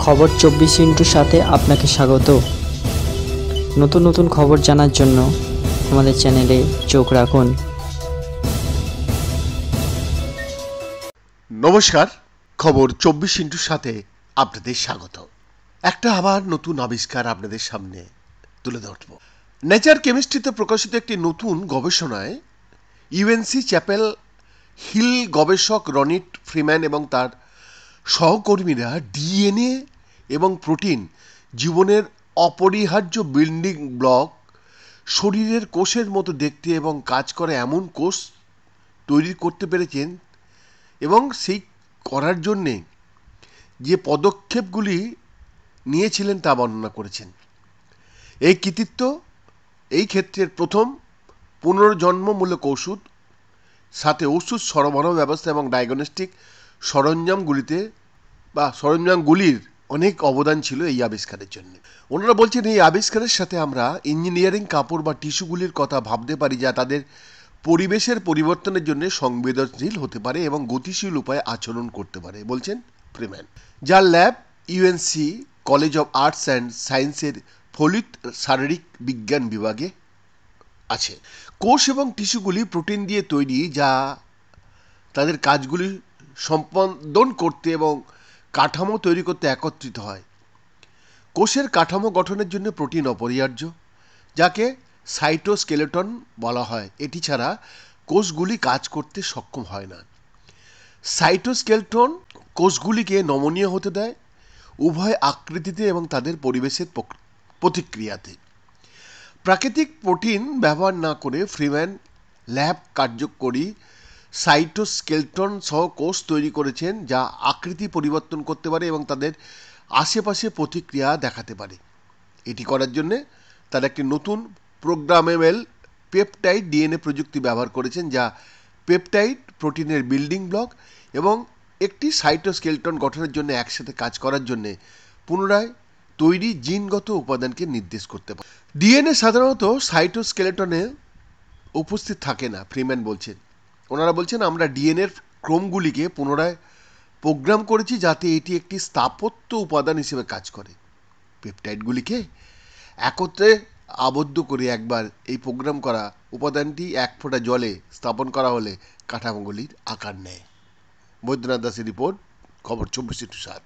খবর 24 সাথে আপনাকে স্বাগত। নতুন নতুন খবর জানার জন্য আমাদের চ্যানেলে চোখ রাখুন। নমস্কার, খবর 24 সাথে আপনাদের স্বাগত। একটা আবার নতুন আবিষ্কার আপনাদের সামনে তুলে ধরব। নেচার কেমিস্ট্রিতে প্রকাশিত একটি নতুন গবেষণায় ইউএনসি চ্যাপেল হিল গবেষক রনিট ফ্রিম্যান এবং তার সহকর্মীরা ডিএনএ এবং প্রোটিন, জীবনের অপরিহার্য বিল্ডিং ব্লক, শরীরের কোষের মতো দেখতে এবং কাজ করে এমন কোষ তৈরি করতে পেরেছেন এবং সেই করার জন্যে যে পদক্ষেপগুলি নিয়েছিলেন তা বর্ণনা করেছেন। এই কৃতিত্ব এই ক্ষেত্রের প্রথম পুনর্জন্মমূলক ওষুধ, সাথে ওষুধ সরবরাহ ব্যবস্থা এবং ডায়াগনস্টিক সরঞ্জামগুলির অনেক অবদান ছিল এই আবিষ্কারের জন্য। ওনারা বলছেন এই আবিষ্কারের সাথে আমরা ইঞ্জিনিয়ারিং কাপড় বা টিস্যুগুলির কথা ভাবতে পারি যা তাদের পরিবেশের পরিবর্তনের জন্য সংবেদনশীল হতে পারে এবং গতিশীল উপায়ে আচরণ করতে পারে, বলছেন ফ্রিম্যান, যার lab UNC college of arts and সায়েন্সের ফলিত শারীরিক বিজ্ঞান বিভাগে আছে। কোষ এবং টিস্যুগুলি প্রোটিন দিয়ে তৈরি যা তাদের কাজগুলি সম্পাদন করতে এবং কাঠামো তৈরি করতে একত্রিত হয়। কোষের কাঠামো গঠনের জন্য প্রোটিন অপরিহার্য, যাকে সাইটোস্কেলেটন বলা হয়। এটি ছাড়া কোষগুলি কাজ করতে সক্ষম হয় না। সাইটোস্কেলেটন কোষগুলিকে নমনীয় হতে দেয়, উভয় আকৃতিতে এবং তাদের পরিবেশের প্রতিক্রিয়াতে। প্রাকৃতিক প্রোটিন ব্যবহার না করে ফ্রিম্যান ল্যাব কার্যকরী সাইটোস্কেলেটন সহ কোষ তৈরি করেছেন যা আকৃতি পরিবর্তন করতে পারে এবং তাদের আশেপাশে প্রতিক্রিয়া দেখাতে পারে। এটি করার জন্য তারা একটি নতুন প্রোগ্রামেবল পেপটাইড ডিএনএ প্রযুক্তি ব্যবহার করেছেন, যা পেপটাইড প্রোটিনের বিল্ডিং ব্লক এবং একটি সাইটোস্কেলেটন গঠনের জন্য একসাথে কাজ করার জন্য পুনরায় তৈরি জিনগত উপাদানকে নির্দেশ করতে পারে। ডিএনএ সাধারণত সাইটোস্কেলেটনে উপস্থিত থাকে না, ফ্রিম্যান বলছেন। ওনারা বলছেন আমরা ডিএনএর ক্রমগুলিকে পুনরায় প্রোগ্রাম করেছি যাতে এটি একটি স্থাপত্য উপাদান হিসেবে কাজ করে। পেপটাইডগুলিকে একত্রে আবদ্ধ করে একবার এই প্রোগ্রাম করা উপাদানটি এক ফোঁটা জলে স্থাপন করা হলে কাঠামোগুলির আকার নেয়। বৈদ্যনাথ দাসের রিপোর্ট, খবর 24/7।